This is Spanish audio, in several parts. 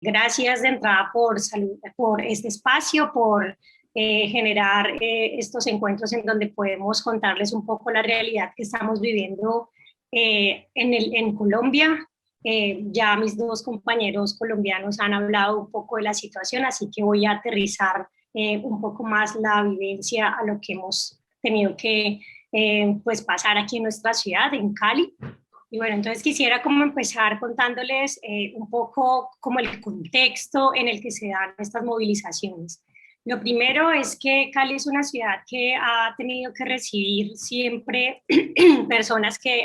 Gracias de entrada por este espacio, por generar estos encuentros en donde podemos contarles un poco la realidad que estamos viviendo en Colombia. Ya mis dos compañeros colombianos han hablado un poco de la situación, así que voy a aterrizar un poco más la vivencia a lo que hemos tenido que pues pasar aquí en nuestra ciudad, en Cali. Y bueno, entonces quisiera como empezar contándoles un poco como el contexto en el que se dan estas movilizaciones. Lo primero es que Cali es una ciudad que ha tenido que recibir siempre personas que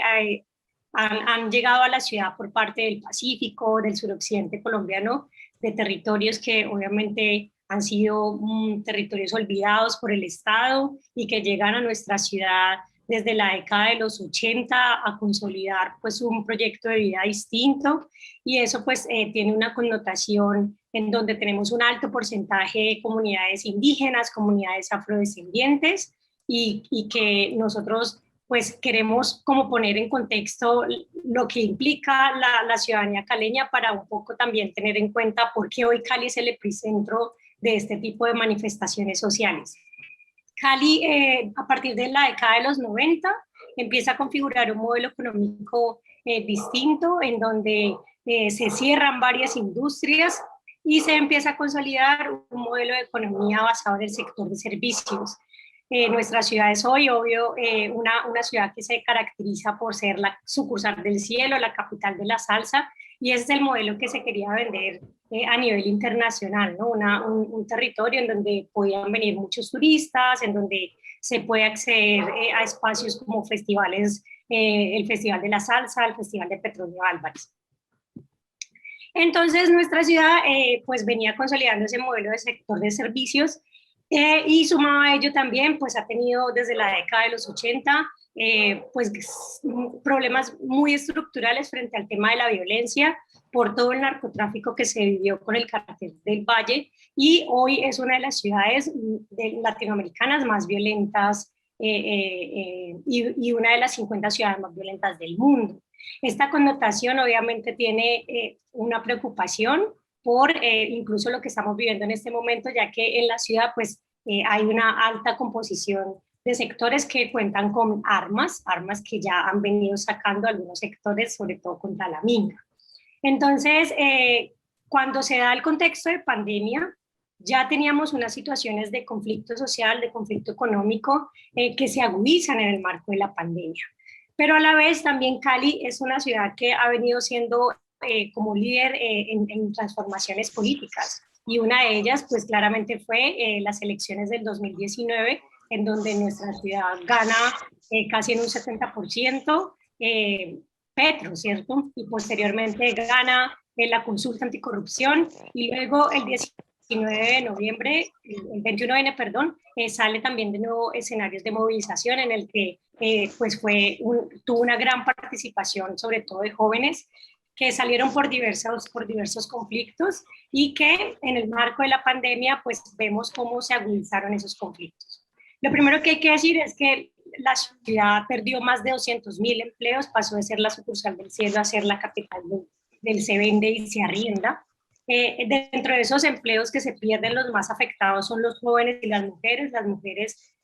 han llegado a la ciudad por parte del Pacífico, del suroccidente colombiano, de territorios que obviamente han sido territorios olvidados por el Estado y que llegan a nuestra ciudad desde la década de los 80 a consolidar pues un proyecto de vida distinto, y eso pues tiene una connotación en donde tenemos un alto porcentaje de comunidades indígenas, comunidades afrodescendientes, y que nosotros pues queremos como poner en contexto lo que implica la ciudadanía caleña para un poco también tener en cuenta por qué hoy Cali es el epicentro de este tipo de manifestaciones sociales. Cali, a partir de la década de los 90, empieza a configurar un modelo económico distinto, en donde se cierran varias industrias y se empieza a consolidar un modelo de economía basado en el sector de servicios. Nuestra ciudad es hoy, obvio, una ciudad que se caracteriza por ser la sucursal del cielo, la capital de la salsa, y ese es el modelo que se quería vender a nivel internacional, ¿no? Un territorio en donde podían venir muchos turistas, en donde se puede acceder a espacios como festivales, el Festival de la Salsa, el Festival de Petronio Álvarez. Entonces nuestra ciudad pues venía consolidando ese modelo de sector de servicios, y sumado a ello también pues ha tenido desde la década de los 80 pues problemas muy estructurales frente al tema de la violencia por todo el narcotráfico que se vivió con el Cartel del Valle, y hoy es una de las ciudades latinoamericanas más violentas y una de las 50 ciudades más violentas del mundo. Esta connotación obviamente tiene una preocupación por incluso lo que estamos viviendo en este momento, ya que en la ciudad pues hay una alta composición de sectores que cuentan con armas que ya han venido sacando algunos sectores, sobre todo contra la mina. Entonces, cuando se da el contexto de pandemia, ya teníamos unas situaciones de conflicto social, de conflicto económico, que se agudizan en el marco de la pandemia. Pero a la vez también Cali es una ciudad que ha venido siendo como líder en transformaciones políticas, y una de ellas pues claramente fue las elecciones del 2019, en donde nuestra ciudad gana casi en un 70% Petro, ¿cierto? Y posteriormente gana la consulta anticorrupción, y luego el 19 de noviembre, el 21 de perdón, sale también de nuevo escenarios de movilización en el que pues tuvo una gran participación, sobre todo de jóvenes, que salieron por diversos conflictos, y que en el marco de la pandemia pues vemos cómo se agudizaron esos conflictos. Lo primero que hay que decir es que la ciudad perdió más de 200.000 empleos, pasó de ser la sucursal del cielo a ser la capital del se vende y se arrienda. Dentro de esos empleos que se pierden, los más afectados son los jóvenes y las mujeres.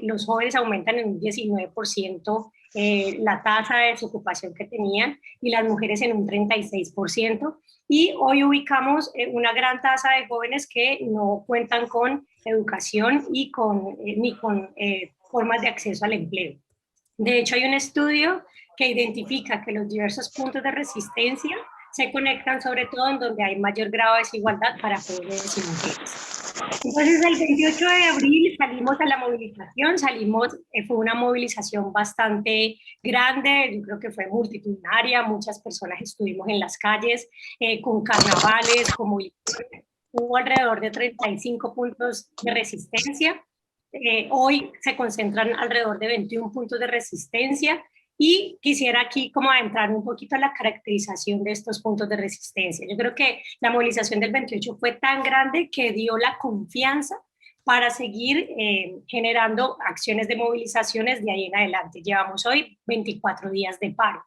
Los jóvenes aumentan en un 19% la tasa de desocupación que tenían, y las mujeres en un 36%, y hoy ubicamos una gran tasa de jóvenes que no cuentan con educación y ni con formas de acceso al empleo. De hecho, hay un estudio que identifica que los diversos puntos de resistencia se conectan sobre todo en donde hay mayor grado de desigualdad para jóvenes y mujeres. Entonces, el 28 de abril salimos a la movilización, fue una movilización bastante grande, yo creo que fue multitudinaria, muchas personas estuvimos en las calles con carnavales, hubo alrededor de 35 puntos de resistencia. Hoy se concentran alrededor de 21 puntos de resistencia, y quisiera aquí como adentrar un poquito a la caracterización de estos puntos de resistencia. Yo creo que la movilización del 28 fue tan grande que dio la confianza para seguir generando acciones de movilizaciones de ahí en adelante. Llevamos hoy 24 días de paro.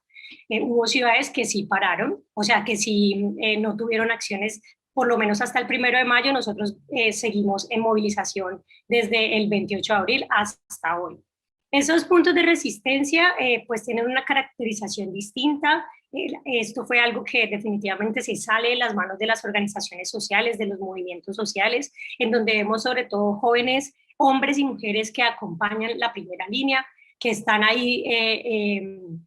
Hubo ciudades que sí pararon, o sea, que sí no tuvieron acciones, por lo menos hasta el 1 de mayo. Nosotros seguimos en movilización desde el 28 de abril hasta hoy. Esos puntos de resistencia pues tienen una caracterización distinta. Esto fue algo que definitivamente se sale de las manos de las organizaciones sociales, de los movimientos sociales, en donde vemos sobre todo jóvenes, hombres y mujeres que acompañan la primera línea, que están ahí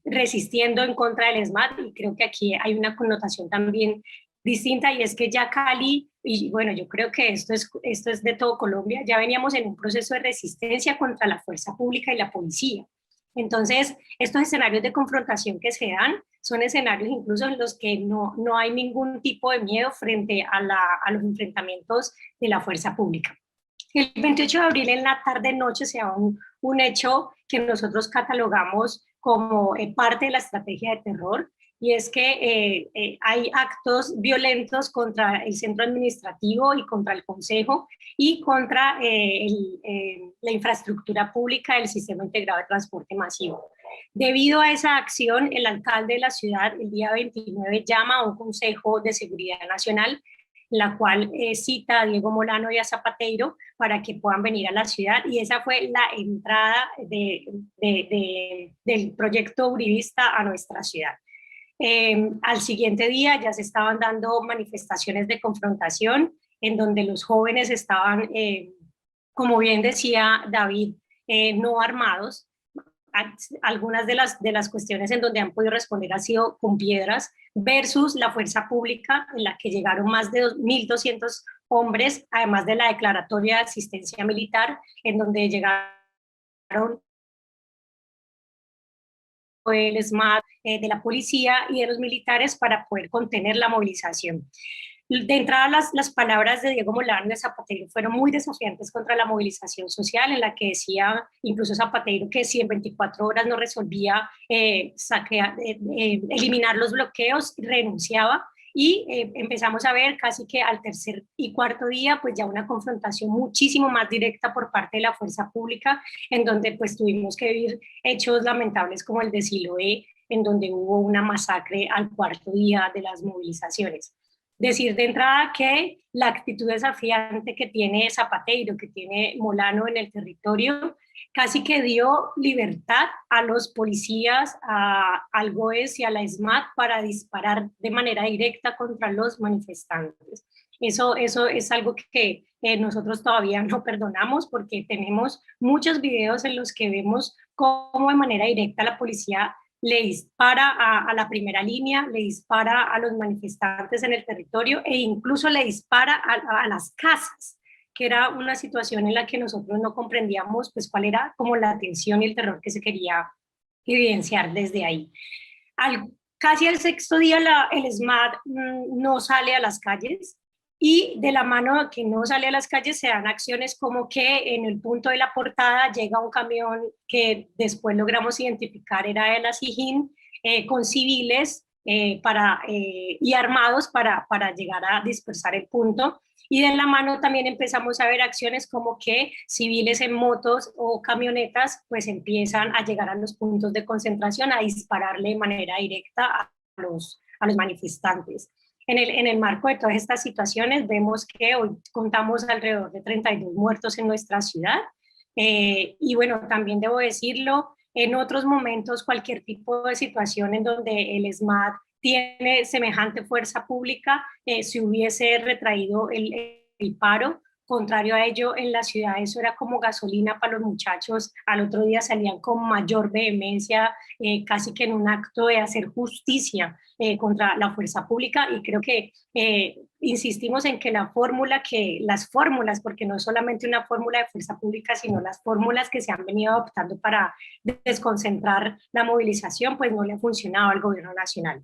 resistiendo en contra del ESMAD, y creo que aquí hay una connotación también distinta, y es que ya Cali, y bueno, yo creo que esto es de todo Colombia, ya veníamos en un proceso de resistencia contra la fuerza pública y la policía. Entonces, estos escenarios de confrontación que se dan son escenarios incluso en los que no hay ningún tipo de miedo frente a los enfrentamientos de la fuerza pública. El 28 de abril en la tarde-noche se da un hecho que nosotros catalogamos como parte de la estrategia de terror, y es que hay actos violentos contra el centro administrativo y contra el consejo y contra la infraestructura pública del sistema integrado de transporte masivo. Debido a esa acción, el alcalde de la ciudad el día 29 llama a un consejo de seguridad nacional, la cual cita a Diego Molano y a Zapateiro para que puedan venir a la ciudad, y esa fue la entrada del proyecto uribista a nuestra ciudad. Al siguiente día ya se estaban dando manifestaciones de confrontación en donde los jóvenes estaban, como bien decía David, no armados. Algunas de las cuestiones en donde han podido responder ha sido con piedras, versus la fuerza pública, en la que llegaron más de 1.200 hombres, además de la declaratoria de asistencia militar, en donde llegaron el ESMAD, de la policía y de los militares para poder contener la movilización. De entrada, las palabras de Diego Molano y de Zapateiro fueron muy desafiantes contra la movilización social, en la que decía incluso Zapateiro que si en 24 horas no resolvía eliminar los bloqueos, renunciaba. Y empezamos a ver casi que al tercer y cuarto día pues ya una confrontación muchísimo más directa por parte de la fuerza pública, en donde pues tuvimos que vivir hechos lamentables como el de Siloé, en donde hubo una masacre al cuarto día de las movilizaciones. Decir de entrada que la actitud desafiante que tiene Zapateiro, que tiene Molano en el territorio, casi que dio libertad a los policías, al GOES y a la ESMAD para disparar de manera directa contra los manifestantes. Eso es algo que nosotros todavía no perdonamos, porque tenemos muchos videos en los que vemos cómo de manera directa la policía le dispara a la primera línea, le dispara a los manifestantes en el territorio, e incluso le dispara a las casas, que era una situación en la que nosotros no comprendíamos pues cuál era como la tensión y el terror que se quería evidenciar desde ahí. Casi al sexto día el ESMAD no sale a las calles, y de la mano de que no sale a las calles se dan acciones como que en el punto de la portada llega un camión que después logramos identificar era de la SIJIN, con civiles y armados para llegar a dispersar el punto. Y de la mano también empezamos a ver acciones como que civiles en motos o camionetas pues empiezan a llegar a los puntos de concentración a dispararle de manera directa a los manifestantes. En el marco de todas estas situaciones vemos que hoy contamos alrededor de 32 muertos en nuestra ciudad, y bueno, también debo decirlo, en otros momentos cualquier tipo de situación en donde el ESMAD tiene semejante fuerza pública, se hubiese retraído el paro. Contrario a ello, en la ciudad eso era como gasolina para los muchachos. Al otro día salían con mayor vehemencia, casi que en un acto de hacer justicia contra la fuerza pública. Y creo que insistimos en que las fórmulas, porque no es solamente una fórmula de fuerza pública, sino las fórmulas que se han venido adoptando para desconcentrar la movilización, pues no le ha funcionado al gobierno nacional.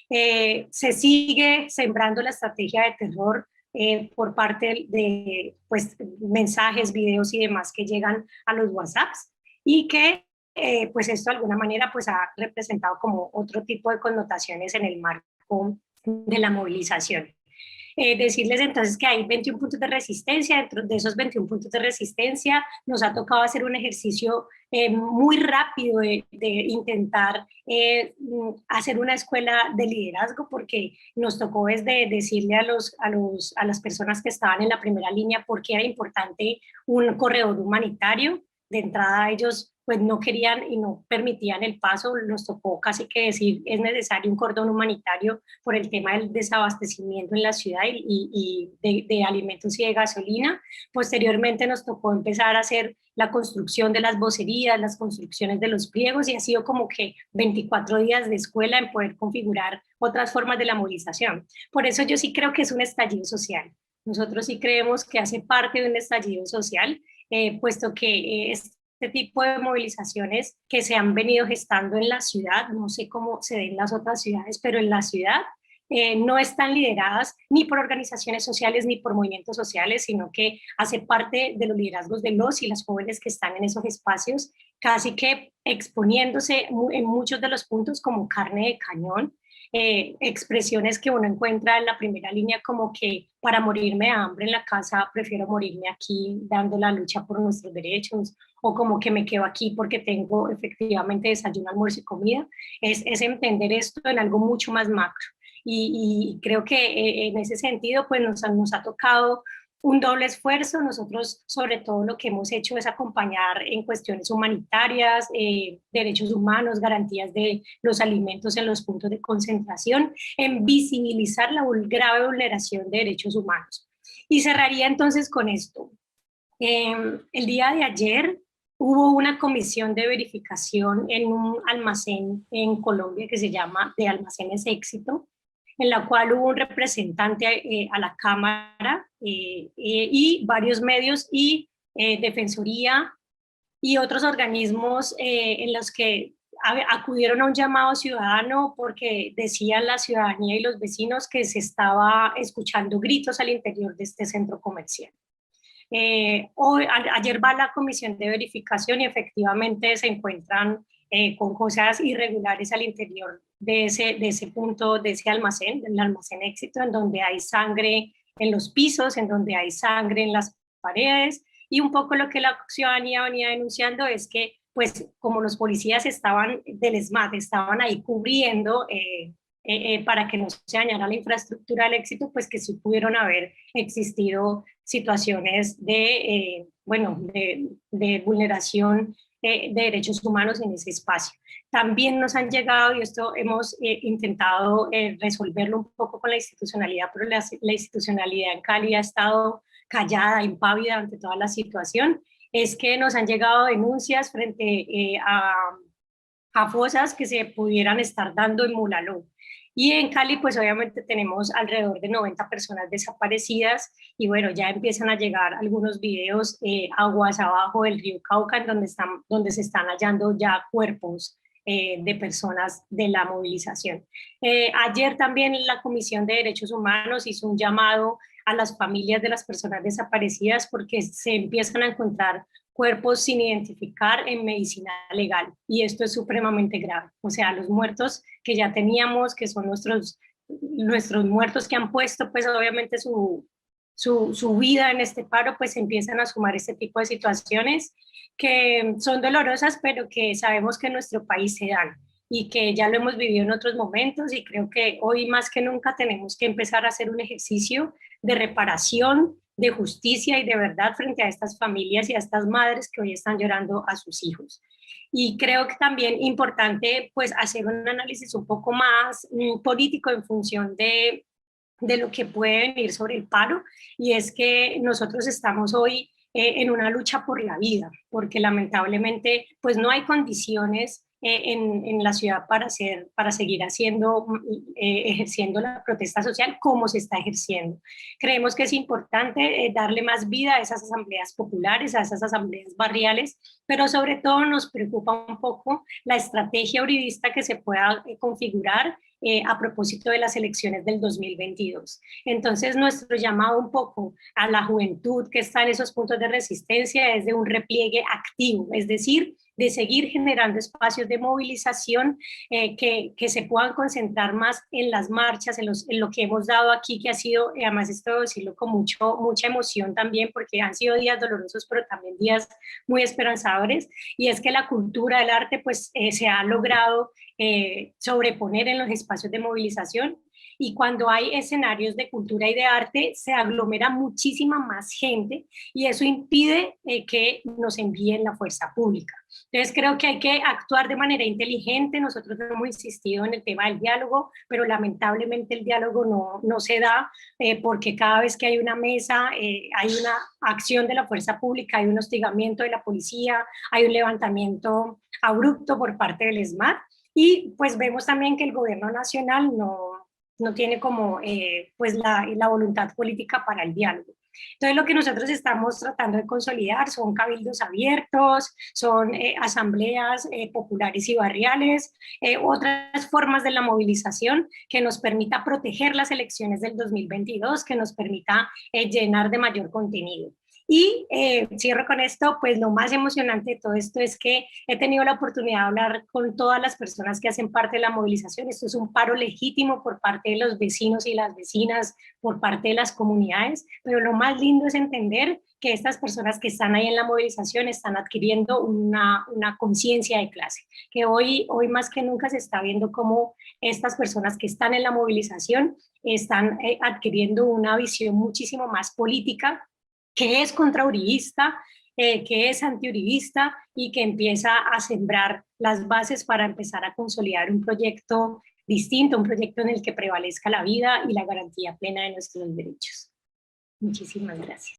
Se sigue sembrando la estrategia de terror por parte de pues, mensajes, videos y demás que llegan a los WhatsApps, y que pues esto de alguna manera pues ha representado como otro tipo de connotaciones en el marco de la movilización. Decirles entonces que hay 21 puntos de resistencia. Dentro de esos 21 puntos de resistencia nos ha tocado hacer un ejercicio muy rápido de intentar hacer una escuela de liderazgo, porque nos tocó desde decirle a las personas que estaban en la primera línea por qué era importante un corredor humanitario. De entrada ellos pues no querían y no permitían el paso, nos tocó casi que decir es necesario un cordón humanitario por el tema del desabastecimiento en la ciudad y de alimentos y de gasolina. Posteriormente nos tocó empezar a hacer la construcción de las vocerías, las construcciones de los pliegos, y ha sido como que 24 días de escuela en poder configurar otras formas de la movilización. Por eso yo sí creo que es un estallido social. Nosotros sí creemos que hace parte de un estallido social, puesto que este tipo de movilizaciones que se han venido gestando en la ciudad, no sé cómo se den en las otras ciudades, pero en la ciudad no están lideradas ni por organizaciones sociales ni por movimientos sociales, sino que hace parte de los liderazgos de los y las jóvenes que están en esos espacios, casi que exponiéndose en muchos de los puntos como carne de cañón, expresiones que uno encuentra en la primera línea como que para morirme de hambre en la casa prefiero morirme aquí dando la lucha por nuestros derechos, o como que me quedo aquí porque tengo efectivamente desayuno, almuerzo y comida. Es entender esto en algo mucho más macro. Y creo que en ese sentido pues nos ha tocado un doble esfuerzo. Nosotros sobre todo lo que hemos hecho es acompañar en cuestiones humanitarias, derechos humanos, garantías de los alimentos en los puntos de concentración, en visibilizar la grave vulneración de derechos humanos. Y cerraría entonces con esto. El día de ayer hubo una comisión de verificación en un almacén en Colombia que se llama de Almacenes Éxito, en la cual hubo un representante a la Cámara y varios medios y Defensoría y otros organismos en los que acudieron a un llamado ciudadano porque decía la ciudadanía y los vecinos que se estaba escuchando gritos al interior de este centro comercial. Ayer va la comisión de verificación y efectivamente se encuentran con cosas irregulares al interior de ese punto, de ese almacén, del almacén Éxito, en donde hay sangre en los pisos, en donde hay sangre en las paredes, y un poco lo que la ciudadanía venía denunciando es que, pues, como los policías estaban del ESMAD, estaban ahí cubriendo para que no se dañara la infraestructura del Éxito, pues que sí pudieron haber existido situaciones de vulneración de derechos humanos en ese espacio. También nos han llegado, y esto hemos intentado resolverlo un poco con la institucionalidad, pero la institucionalidad en Cali ha estado callada, impávida ante toda la situación, es que nos han llegado denuncias frente a fosas que se pudieran estar dando en Mulaló. Y en Cali, pues obviamente tenemos alrededor de 90 personas desaparecidas, y bueno, ya empiezan a llegar algunos videos aguas abajo del río Cauca, en donde se están hallando ya cuerpos de personas de la movilización. Ayer también la Comisión de Derechos Humanos hizo un llamado a las familias de las personas desaparecidas porque se empiezan a encontrar cuerpos sin identificar en medicina legal, y esto es supremamente grave. O sea, los muertos que ya teníamos, que son nuestros muertos que han puesto pues obviamente su vida en este paro, pues empiezan a sumar este tipo de situaciones que son dolorosas, pero que sabemos que en nuestro país se dan y que ya lo hemos vivido en otros momentos, y creo que hoy más que nunca tenemos que empezar a hacer un ejercicio de reparación, de justicia y de verdad frente a estas familias y a estas madres que hoy están llorando a sus hijos. Y creo que también importante pues hacer un análisis un poco más político en función de lo que puede venir sobre el paro, y es que nosotros estamos hoy en una lucha por la vida, porque lamentablemente pues no hay condiciones en la ciudad para seguir ejerciendo la protesta social como se está ejerciendo. Creemos que es importante darle más vida a esas asambleas populares, a esas asambleas barriales, pero sobre todo nos preocupa un poco la estrategia uribista que se pueda configurar a propósito de las elecciones del 2022. Entonces, nuestro llamado un poco a la juventud que está en esos puntos de resistencia es de un repliegue activo, es decir, de seguir generando espacios de movilización que se puedan concentrar más en las marchas, en lo que hemos dado aquí, que ha sido, además esto decirlo con mucha emoción también, porque han sido días dolorosos, pero también días muy esperanzadores, y es que la cultura, el arte, pues se ha logrado sobreponer en los espacios de movilización, y cuando hay escenarios de cultura y de arte se aglomera muchísima más gente y eso impide que nos envíen la fuerza pública. Entonces creo que hay que actuar de manera inteligente. Nosotros hemos insistido en el tema del diálogo, pero lamentablemente el diálogo no se da porque cada vez que hay una mesa hay una acción de la fuerza pública, hay un hostigamiento de la policía, hay un levantamiento abrupto por parte del ESMAD y pues vemos también que el gobierno nacional no tiene como pues la voluntad política para el diálogo. Entonces lo que nosotros estamos tratando de consolidar son cabildos abiertos, son asambleas populares y barriales, otras formas de la movilización que nos permita proteger las elecciones del 2022, que nos permita llenar de mayor contenido. Y cierro con esto, pues lo más emocionante de todo esto es que he tenido la oportunidad de hablar con todas las personas que hacen parte de la movilización. Esto es un paro legítimo por parte de los vecinos y las vecinas, por parte de las comunidades, pero lo más lindo es entender que estas personas que están ahí en la movilización están adquiriendo una conciencia de clase, que hoy más que nunca se está viendo cómo estas personas que están en la movilización están adquiriendo una visión muchísimo más política, que es contrauribista, que es antiuribista y que empieza a sembrar las bases para empezar a consolidar un proyecto distinto, un proyecto en el que prevalezca la vida y la garantía plena de nuestros derechos. Muchísimas gracias.